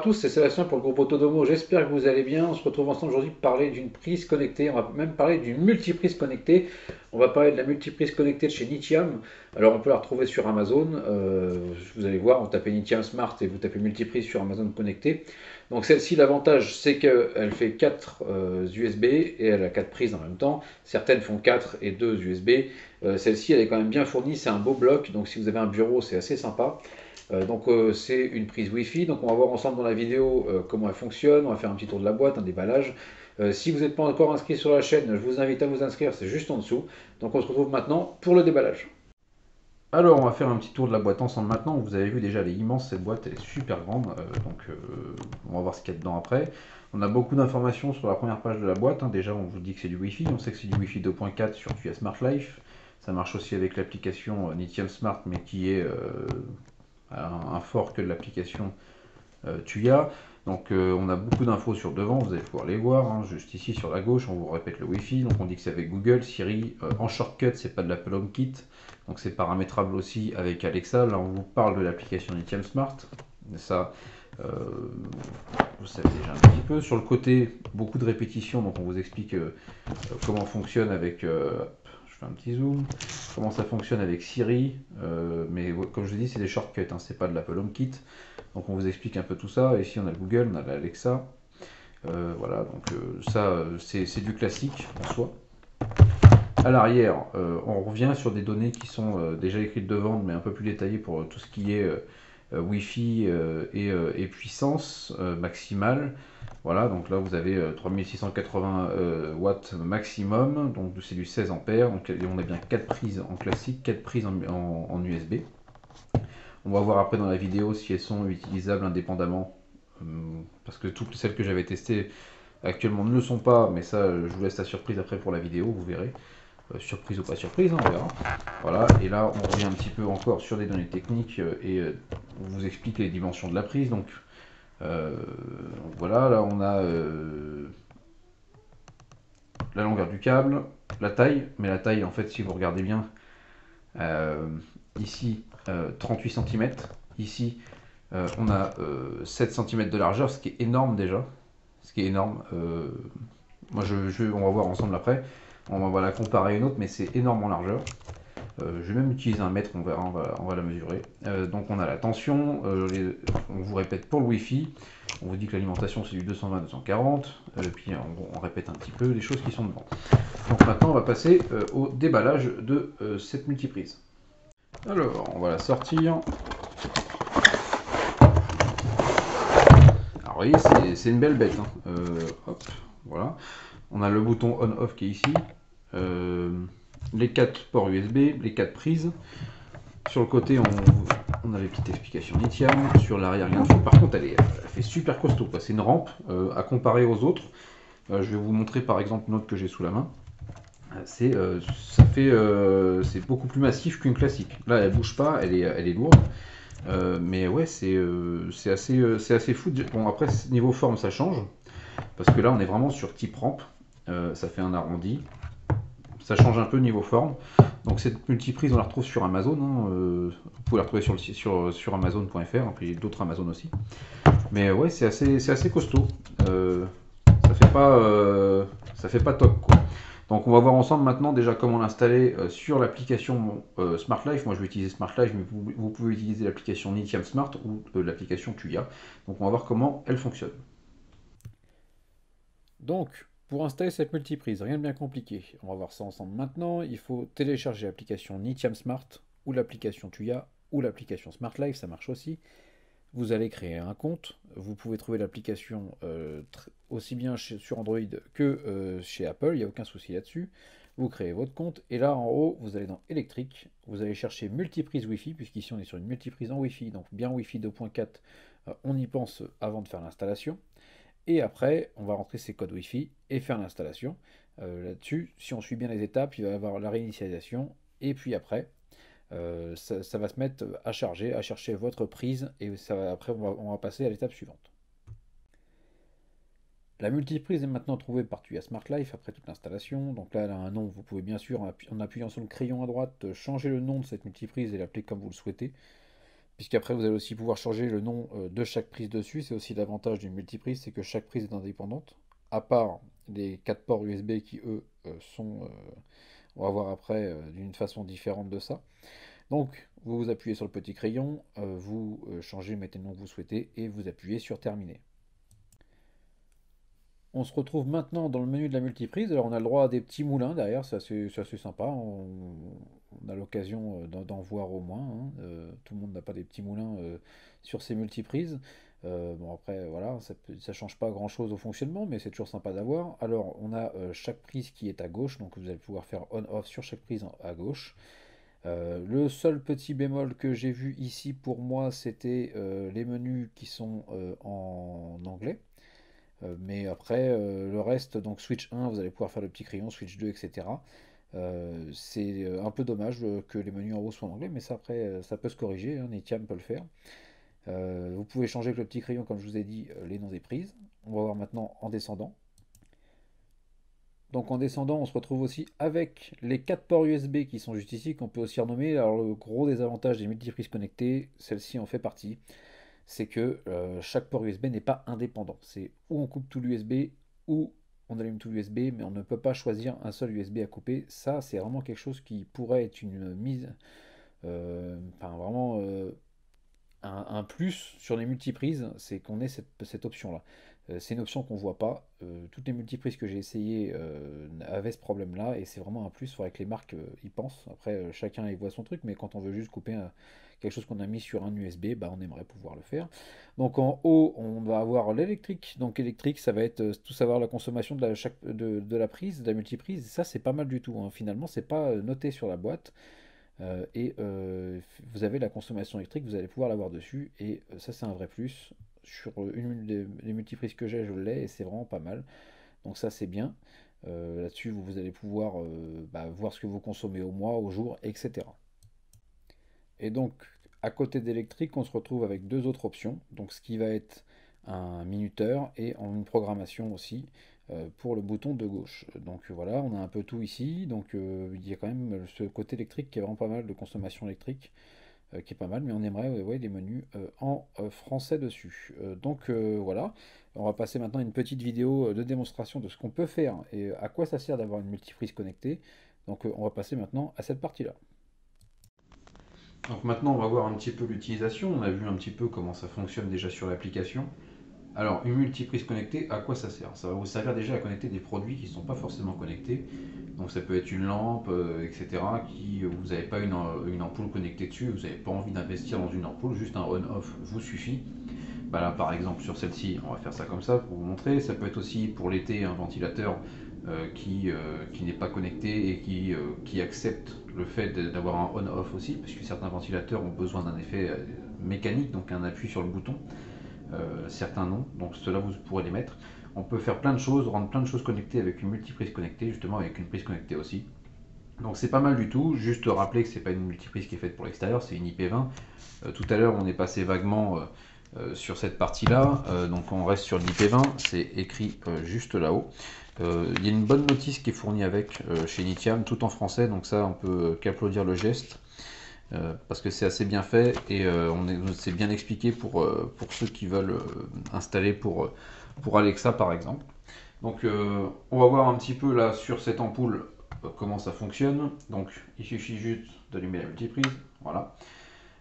tous, c'est Sébastien pour le groupe Autodomo. J'espère que vous allez bien. On se retrouve ensemble aujourd'hui pour parler d'une prise connectée. On va même parler d'une multiprise connectée. On va parler de la multiprise connectée de chez Nitiam. Alors on peut la retrouver sur Amazon. Vous allez voir, on tapez Nitiam Smart et vous tapez multiprise sur Amazon connectée. Donc celle-ci, l'avantage, c'est qu'elle fait 4 USB et elle a 4 prises en même temps. Certaines font 4 et 2 USB. Celle-ci, elle est quand même bien fournie. C'est un beau bloc. Donc si vous avez un bureau, c'est assez sympa. C'est une prise Wi-Fi, donc on va voir ensemble dans la vidéo comment elle fonctionne, on va faire un petit tour de la boîte, un déballage. Si vous n'êtes pas encore inscrit sur la chaîne, je vous invite à vous inscrire, c'est juste en dessous. Donc on se retrouve maintenant pour le déballage. Alors on va faire un petit tour de la boîte ensemble maintenant, vous avez vu déjà elle est immense cette boîte, elle est super grande, on va voir ce qu'il y a dedans après. On a beaucoup d'informations sur la première page de la boîte, hein. Déjà on vous dit que c'est du Wi-Fi, on sait que c'est du Wi-Fi 2.4 sur TUIA Smart Life. Ça marche aussi avec l'application Nitiam Smart mais qui est un fork de l'application TUIA. On a beaucoup d'infos sur devant, vous allez pouvoir les voir, hein. Juste ici sur la gauche, on vous répète le Wi-Fi, donc on dit que c'est avec Google, Siri, en shortcut, c'est pas de l'Apple HomeKit, donc c'est paramétrable aussi avec Alexa. Là on vous parle de l'application Nitiam Smart, ça euh, vous savez déjà un petit peu. Sur le côté, beaucoup de répétitions, donc on vous explique comment fonctionne avec je fais un petit zoom, comment ça fonctionne avec Siri, mais comme je dis, c'est des shortcuts, hein, c'est pas de l'Apple HomeKit. Donc on vous explique un peu tout ça. Ici on a le Google, on a l'Alexa. C'est du classique en soi. À l'arrière, on revient sur des données qui sont déjà écrites de vente, mais un peu plus détaillées pour tout ce qui est Wi-Fi et puissance maximale. Voilà, donc là vous avez 3680 watts maximum, donc c'est du 16 ampères, donc on a bien 4 prises en classique, 4 prises en USB. On va voir après dans la vidéo si elles sont utilisables indépendamment, parce que toutes celles que j'avais testées actuellement ne le sont pas, mais ça je vous laisse la surprise après pour la vidéo, vous verrez. Surprise ou pas surprise, hein, on verra. Voilà, et là on revient un petit peu encore sur des données techniques on vous explique les dimensions de la prise. Voilà, là on a la longueur du câble, la taille, mais la taille en fait si vous regardez bien, euh, ici 38 cm, ici on a 7 cm de largeur, ce qui est énorme déjà, ce qui est énorme. On va voir ensemble après, on va la comparer à une autre, mais c'est énorme en largeur. Je vais même utiliser un mètre, on verra, on va la mesurer. Donc on a la tension, on vous répète pour le Wi-Fi, on vous dit que l'alimentation c'est du 220-240, puis on répète un petit peu les choses qui sont devant. Donc maintenant on va passer au déballage de cette multiprise. Alors on va la sortir. Alors vous voyez c'est une belle bête, hein. Hop, voilà. On a le bouton on-off qui est ici, les 4 ports USB, les 4 prises. Sur le côté, on a les petites explications Lithium. Sur l'arrière, rien dessus. Par contre, elle fait super costaud. C'est une rampe à comparer aux autres. Je vais vous montrer par exemple une autre que j'ai sous la main. C'est beaucoup plus massif qu'une classique. Là, elle bouge pas, elle est lourde. Mais ouais, c'est assez fou. Bon, après, niveau forme, ça change. Parce que là, on est vraiment sur type rampe. Ça fait un arrondi. Ça change un peu niveau forme. Donc cette multiprise, on la retrouve sur Amazon, hein. Vous pouvez la retrouver sur Amazon.fr, puis d'autres Amazon aussi. Mais ouais, c'est assez costaud. Ça fait pas top, quoi. Donc on va voir ensemble maintenant déjà comment l'installer sur l'application Smart Life. Moi je vais utiliser Smart Life, mais vous pouvez utiliser l'application Nitiam Smart ou l'application TUIA. Donc on va voir comment elle fonctionne. Donc, pour installer cette multiprise, rien de bien compliqué. On va voir ça ensemble maintenant. Il faut télécharger l'application Nitiam Smart ou l'application Tuya ou l'application Smart Life, ça marche aussi. Vous allez créer un compte. Vous pouvez trouver l'application aussi bien sur Android que chez Apple, il n'y a aucun souci là-dessus. Vous créez votre compte et là en haut, vous allez dans électrique. Vous allez chercher multiprise Wi-Fi, puisqu'ici on est sur une multiprise en Wi-Fi, donc bien Wi-Fi 2.4. On y pense avant de faire l'installation. Et après, on va rentrer ses codes Wi-Fi et faire l'installation. Là-dessus, si on suit bien les étapes, il va y avoir la réinitialisation. Et puis après, ça va se mettre à chercher votre prise. Et après, on va passer à l'étape suivante. La multiprise est maintenant trouvée par TUIA Smart Life après toute l'installation. Donc là, elle a un nom. Vous pouvez bien sûr, en appuyant sur le crayon à droite, changer le nom de cette multiprise et l'appeler comme vous le souhaitez. puisqu'après vous allez aussi pouvoir changer le nom de chaque prise dessus. C'est aussi l'avantage d'une multiprise, c'est que chaque prise est indépendante, à part les 4 ports USB qui, eux, on va voir après d'une façon différente de ça. Donc, vous appuyez sur le petit crayon, vous changez, mettez le nom que vous souhaitez, et vous appuyez sur Terminer. On se retrouve maintenant dans le menu de la multiprise. Alors on a le droit à des petits moulins derrière, c'est assez sympa. On a l'occasion d'en voir au moins, hein. Tout le monde n'a pas des petits moulins sur ses multiprises. Bon après voilà, ça change pas grand-chose au fonctionnement, mais c'est toujours sympa d'avoir. Alors on a chaque prise qui est à gauche, donc vous allez pouvoir faire on-off sur chaque prise à gauche. Le seul petit bémol que j'ai vu ici pour moi, c'était les menus qui sont en anglais. Mais après, le reste, donc Switch 1, vous allez pouvoir faire le petit crayon, Switch 2, etc. C'est un peu dommage que les menus en haut soient en anglais, mais ça après, ça peut se corriger, hein, Nitiam peut le faire. Vous pouvez changer avec le petit crayon, comme je vous ai dit, les noms des prises. On va voir maintenant en descendant. Donc en descendant, on se retrouve aussi avec les 4 ports USB qui sont juste ici, qu'on peut aussi renommer. Alors le gros désavantage des multiprises connectées, celle-ci en fait partie, c'est que chaque port USB n'est pas indépendant. C'est ou on coupe tout l'USB ou on allume tout l'USB, mais on ne peut pas choisir un seul USB à couper. Ça, c'est vraiment quelque chose qui pourrait être une mise, enfin vraiment un plus sur les multiprises, c'est qu'on ait cette option-là. C'est une option qu'on ne voit pas. Toutes les multiprises que j'ai essayées avaient ce problème-là et c'est vraiment un plus. Il faudrait que les marques y pensent. Après, chacun y voit son truc, mais quand on veut juste couper quelque chose qu'on a mis sur un USB, bah, on aimerait pouvoir le faire. Donc en haut, on va avoir l'électrique. Donc électrique, ça va être tout savoir la consommation de la prise, de la multiprise. Ça, c'est pas mal du tout, hein. Finalement, c'est pas noté sur la boîte. Vous avez la consommation électrique, vous allez pouvoir l'avoir dessus, et ça c'est un vrai plus. Sur une des multiprises que j'ai, je l'ai, et c'est vraiment pas mal. Donc ça c'est bien. Là-dessus, vous allez pouvoir voir ce que vous consommez au mois, au jour, etc. Et donc, à côté d'électrique, on se retrouve avec deux autres options. Donc, ce qui va être un minuteur et une programmation aussi pour le bouton de gauche. Donc voilà, on a un peu tout ici. Donc il y a quand même ce côté électrique qui est vraiment pas mal de consommation électrique, qui est pas mal, mais on aimerait ouais, des menus en français dessus. Voilà, on va passer maintenant à une petite vidéo de démonstration de ce qu'on peut faire et à quoi ça sert d'avoir une multiprise connectée. Donc on va passer maintenant à cette partie-là. Donc maintenant, on va voir un petit peu l'utilisation. On a vu un petit peu comment ça fonctionne déjà sur l'application. Alors, une multiprise connectée, à quoi ça sert? Ça va vous servir déjà à connecter des produits qui ne sont pas forcément connectés. Donc ça peut être une lampe, etc. qui vous n'avez pas une ampoule connectée dessus, vous n'avez pas envie d'investir dans une ampoule, juste un on-off vous suffit. Bah là, par exemple, sur celle-ci, on va faire ça comme ça pour vous montrer. Ça peut être aussi pour l'été un ventilateur qui n'est pas connecté et qui accepte le fait d'avoir un on-off aussi, parce que certains ventilateurs ont besoin d'un effet mécanique, donc un appui sur le bouton. Certains non, donc ceux-là vous pourrez les mettre. On peut faire plein de choses, rendre plein de choses connectées avec une multiprise connectée, justement avec une prise connectée aussi. Donc c'est pas mal du tout, juste rappeler que c'est pas une multiprise qui est faite pour l'extérieur, c'est une IP20. Tout à l'heure on est passé vaguement sur cette partie-là, donc on reste sur l'IP20, c'est écrit juste là-haut. Il y a une bonne notice qui est fournie avec chez Nitiam, tout en français, donc ça on peut qu'applaudir le geste. Parce que c'est assez bien fait et c'est bien expliqué pour ceux qui veulent installer pour Alexa par exemple. Donc on va voir un petit peu là sur cette ampoule comment ça fonctionne. Donc il suffit juste d'allumer la multiprise. Voilà.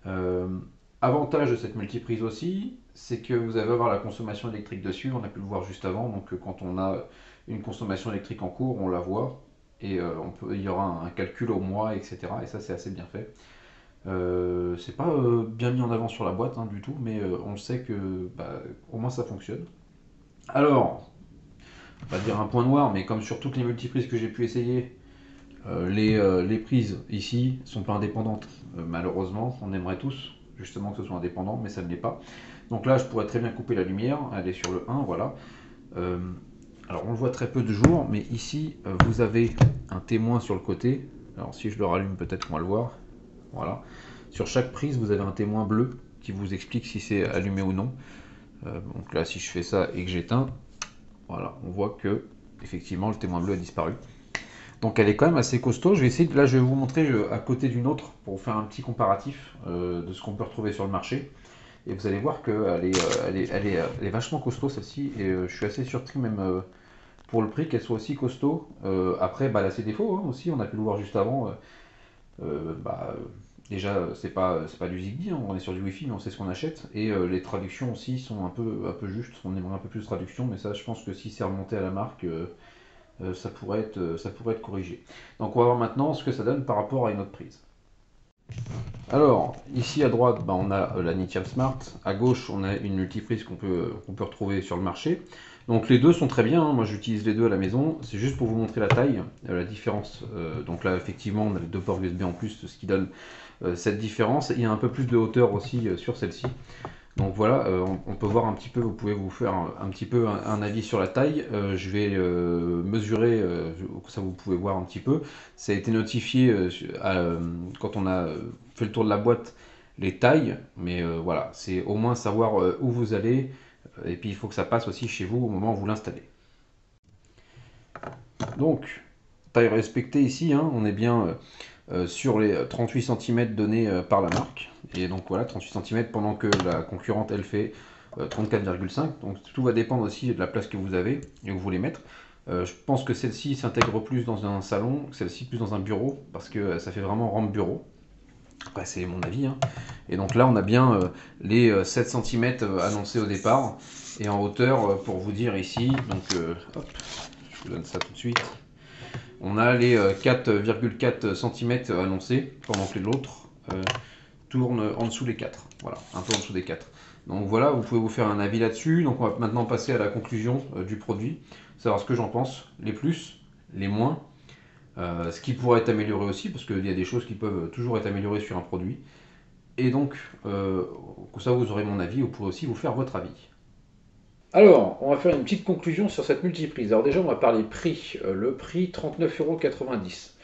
Euh, Avantage de cette multiprise aussi, c'est que vous allez avoir la consommation électrique dessus. On a pu le voir juste avant. Donc quand on a une consommation électrique en cours, on la voit et il y aura un calcul au mois, etc. Et ça c'est assez bien fait. C'est pas bien mis en avant sur la boîte hein, du tout, mais on sait que au moins ça fonctionne. Alors, on va dire un point noir, mais comme sur toutes les multiprises que j'ai pu essayer, les prises ici sont pas indépendantes. Malheureusement, on aimerait tous justement que ce soit indépendant, mais ça ne l'est pas. Donc là, je pourrais très bien couper la lumière, elle est sur le 1, voilà. Euh, alors on le voit très peu de jour, mais ici, vous avez un témoin sur le côté. Alors si je le rallume, peut-être qu'on va le voir. Voilà. Sur chaque prise, vous avez un témoin bleu qui vous explique si c'est allumé ou non. Donc là, si je fais ça et que j'éteins, voilà, on voit que effectivement le témoin bleu a disparu. Donc elle est quand même assez costaud. Je vais essayer, là je vais vous montrer à côté d'une autre pour vous faire un petit comparatif de ce qu'on peut retrouver sur le marché. Et vous allez voir qu'elle est, elle est vachement costaud celle-ci. Et je suis assez surpris même pour le prix qu'elle soit aussi costaud. Après, bah, elle a ses défauts hein, aussi, on a pu le voir juste avant. Bah, déjà, c'est pas du Zigbee, hein, on est sur du Wi-Fi, mais on sait ce qu'on achète. Et les traductions aussi sont un peu justes. On aimerait un peu plus de traduction, mais ça, je pense que si c'est remonté à la marque, ça pourrait être corrigé. Donc, on va voir maintenant ce que ça donne par rapport à une autre prise. Alors, ici à droite, bah, on a la Nitiam Smart. À gauche, on a une multiprise qu'on peut retrouver sur le marché. Donc les deux sont très bien, hein. Moi j'utilise les deux à la maison. C'est juste pour vous montrer la taille, la différence. Donc là, effectivement, on a les deux ports USB en plus, ce qui donne cette différence. Il y a un peu plus de hauteur aussi sur celle-ci. Donc voilà, on peut voir un petit peu, vous pouvez vous faire un petit peu un avis sur la taille. Je vais mesurer, ça vous pouvez voir un petit peu. Ça a été notifié quand on a fait le tour de la boîte, les tailles, mais voilà, c'est au moins savoir où vous allez, et puis il faut que ça passe aussi chez vous au moment où vous l'installez. Donc, taille respectée ici, hein, on est bien sur les 38 cm donnés par la marque. Et donc voilà, 38 cm pendant que la concurrente elle fait 34,5. Donc tout va dépendre aussi de la place que vous avez et où vous voulez mettre. Je pense que celle-ci s'intègre plus dans un salon, celle-ci plus dans un bureau, parce que ça fait vraiment rampe bureau. Après c'est mon avis. Hein. Et donc là on a bien les 7 cm annoncés au départ. Et en hauteur, pour vous dire ici, donc hop, je vous donne ça tout de suite. On a les 4,4 cm annoncés, pendant que l'autre tourne en dessous des 4. Voilà, un peu en dessous des 4. Donc voilà, vous pouvez vous faire un avis là-dessus. Donc on va maintenant passer à la conclusion du produit, savoir ce que j'en pense, les plus, les moins, ce qui pourrait être amélioré aussi, parce qu'il y a des choses qui peuvent toujours être améliorées sur un produit. Et donc, comme ça vous aurez mon avis, vous pourrez aussi vous faire votre avis. Alors, on va faire une petite conclusion sur cette multiprise. Alors déjà, on va parler prix. Le prix, 39,90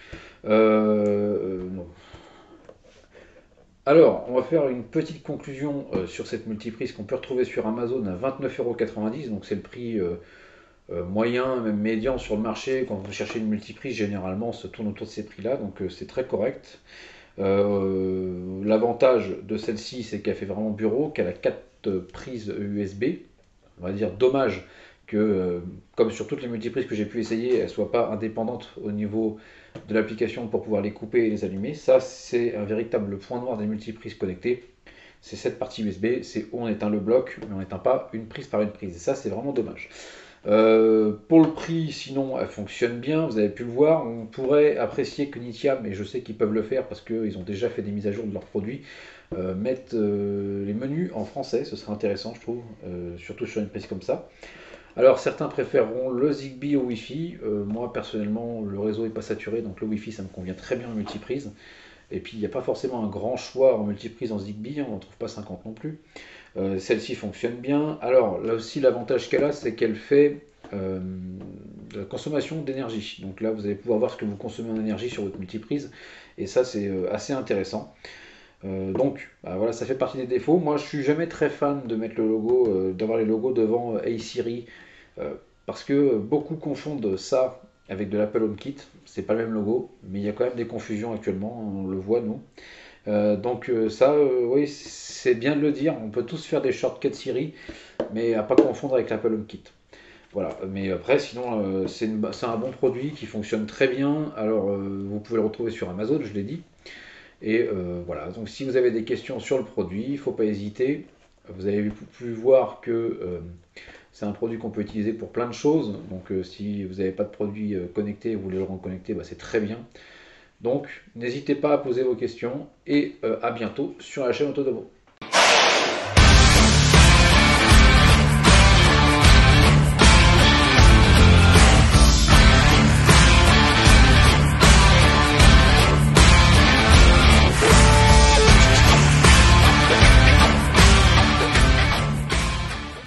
€. Non. Alors, on va faire une petite conclusion sur cette multiprise qu'on peut retrouver sur Amazon à 29,90 €. Donc c'est le prix moyen, même médian sur le marché. Quand vous cherchez une multiprise, généralement, on se tourne autour de ces prix-là. Donc c'est très correct. L'avantage de celle-ci, c'est qu'elle fait vraiment bureau, qu'elle a 4 prises USB. On va dire dommage que, comme sur toutes les multiprises que j'ai pu essayer, elles ne soient pas indépendantes au niveau de l'application pour pouvoir les couper et les allumer. Ça, c'est un véritable point noir des multiprises connectées. C'est cette partie USB, c'est où on éteint le bloc, mais on n'éteint pas une prise par une prise. Et ça, c'est vraiment dommage. Pour le prix, sinon, elle fonctionne bien, vous avez pu le voir. On pourrait apprécier que Nitiam, et je sais qu'ils peuvent le faire parce qu'ils ont déjà fait des mises à jour de leurs produits, mettre les menus en français, ce serait intéressant, je trouve, surtout sur une prise comme ça. Alors certains préféreront le Zigbee au Wi-Fi. Moi personnellement, le réseau n'est pas saturé, donc le Wi-Fi ça me convient très bien en multiprise. Et puis il n'y a pas forcément un grand choix en multiprise en Zigbee, on n'en trouve pas 50 non plus. Celle-ci fonctionne bien. Alors là aussi l'avantage qu'elle a, c'est qu'elle fait de la consommation d'énergie. Donc là vous allez pouvoir voir ce que vous consommez en énergie sur votre multiprise. Et ça c'est assez intéressant. Donc bah, voilà, ça fait partie des défauts. Moi je suis jamais très fan de mettre le logo, d'avoir les logos devant Hey Siri, parce que beaucoup confondent ça avec de l'Apple HomeKit. C'est pas le même logo, mais il y a quand même des confusions actuellement, on le voit nous. Donc ça, oui, c'est bien de le dire. On peut tous faire des shortcuts Siri, mais à pas confondre avec l'Apple HomeKit. Voilà, mais après, sinon, c'est un bon produit qui fonctionne très bien. Alors, vous pouvez le retrouver sur Amazon, je l'ai dit. Et voilà, donc si vous avez des questions sur le produit, il ne faut pas hésiter. Vous avez pu voir que c'est un produit qu'on peut utiliser pour plein de choses. Donc si vous n'avez pas de produit connecté et vous voulez le rendre connecté, bah, c'est très bien. Donc n'hésitez pas à poser vos questions et à bientôt sur la chaîne Autodomo.